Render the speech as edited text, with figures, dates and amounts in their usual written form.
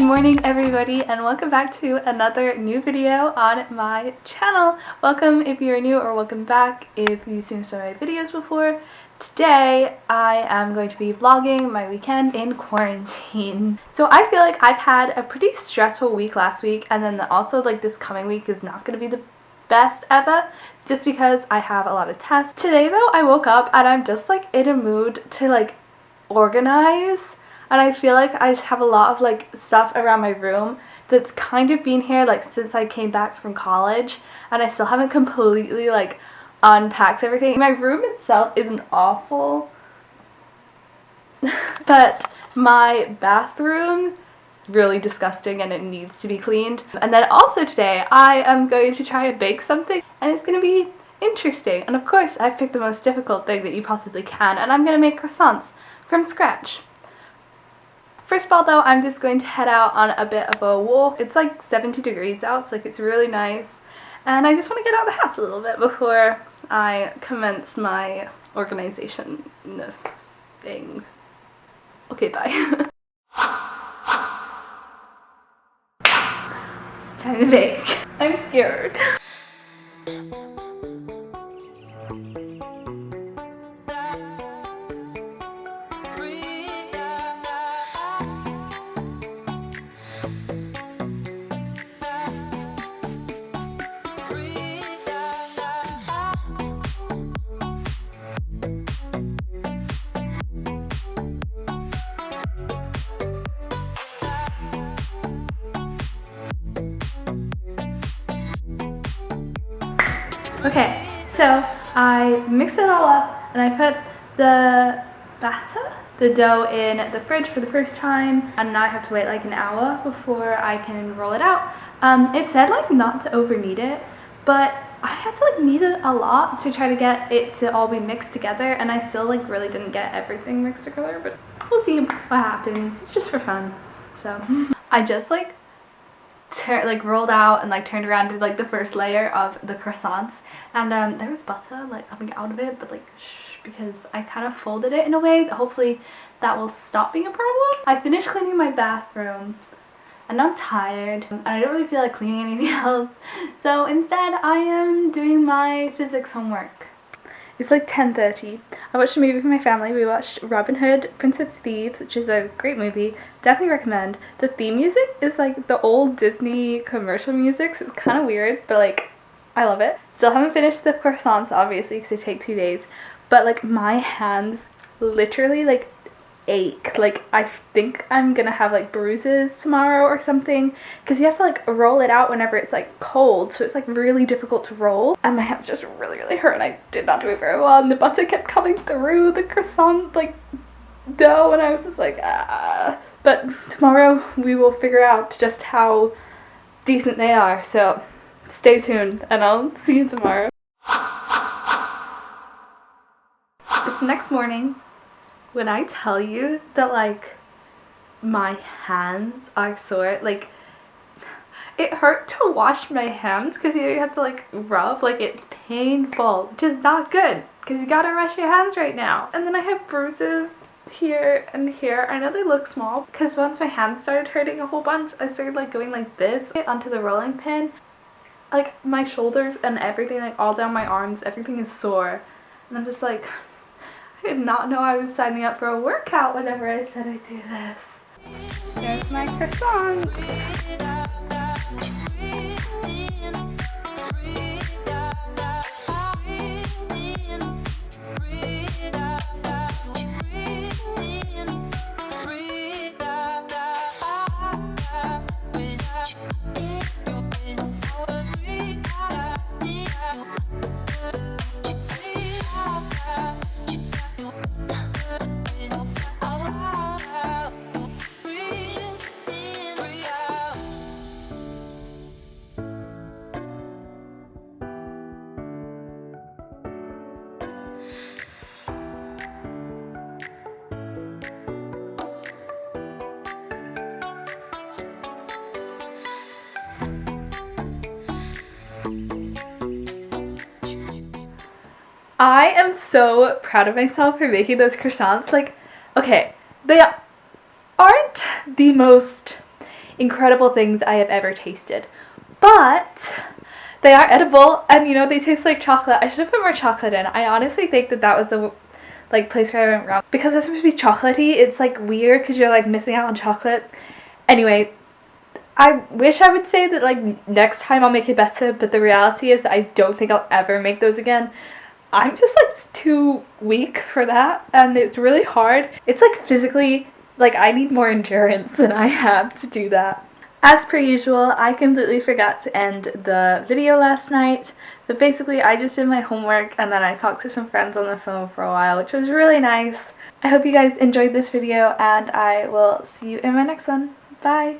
morning everybody, and welcome back to another new video on my channel. Welcome if you're new, or welcome back if you've seen some of my videos before. Today I am going to be vlogging my weekend in quarantine. So I feel like I've had a pretty stressful week last week, and then also like this coming week is not going to be the best ever just because I have a lot of tests. Today though, I woke up and I'm just like in a mood to like organize. And I feel like I just have a lot of like stuff around my room that's kind of been here like since I came back from college, and I still haven't completely like unpacked everything. My room itself isn't awful, but my bathroom really disgusting and it needs to be cleaned. And then also today I am going to try to bake something, and it's going to be interesting. And of course I've picked the most difficult thing that you possibly can, and I'm going to make croissants from scratch. First of all though, I'm just going to head out on a bit of a walk. It's like 70 degrees out, so like it's really nice. And I just want to get out of the house a little bit before I commence my organization-ness thing. Okay, bye. It's time to bake. I'm scared. Okay, so I mixed it all up and I put the the dough in the fridge for the first time, and now I have to wait like an hour before I can roll it out. It said like not to over knead it, but I had to like knead it a lot to try to get it to all be mixed together, and I still like really didn't get everything mixed together, but we'll see what happens. It's just for fun. So I just like rolled out and like turned around to like the first layer of the croissants, and there was butter like coming out of it, but like because I kind of folded it in a way that hopefully that will stop being a problem. I finished cleaning my bathroom and I'm tired and I don't really feel like cleaning anything else, so instead I am doing my physics homework. It's like 10:30. I watched a movie with my family. We watched Robin Hood, Prince of Thieves, which is a great movie. Definitely recommend. The theme music is like the old Disney commercial music, so it's kind of weird, but like I love it. Still haven't finished the croissants obviously because they take 2 days, but like my hands literally like ache. Like I think I'm gonna have like bruises tomorrow or something, because you have to like roll it out whenever it's like cold, so it's like really difficult to roll, and my hands just really hurt, and I did not do it very well, and the butter kept coming through the croissant like dough, and I was just like ah. But tomorrow we will figure out just how decent they are, so stay tuned and I'll see you tomorrow. It's next morning. When I tell you that like my hands are sore, like it hurt to wash my hands because you have to like rub, like it's painful, which is not good because you gotta wash your hands right now. And then I have bruises here and here. I know they look small because once my hands started hurting a whole bunch, I started like going like this onto the rolling pin. Like my shoulders and everything, like all down my arms, everything is sore, and I'm just like, I did not know I was signing up for a workout whenever I said I'd do this. There's my croissants. I am so proud of myself for making those croissants. Like, okay, they aren't the most incredible things I have ever tasted. But they are edible, and you know, they taste like chocolate. I should have put more chocolate in. I honestly think that was a place where I went wrong, because it's supposed to be chocolatey. It's like weird because you're like missing out on chocolate. Anyway, I wish I would say that like next time I'll make it better, but the reality is I don't think I'll ever make those again. I'm just like too weak for that, and it's really hard. It's like physically, like I need more endurance than I have to do that. As per usual, I completely forgot to end the video last night, but basically I just did my homework and then I talked to some friends on the phone for a while, which was really nice. I hope you guys enjoyed this video, and I will see you in my next one. Bye!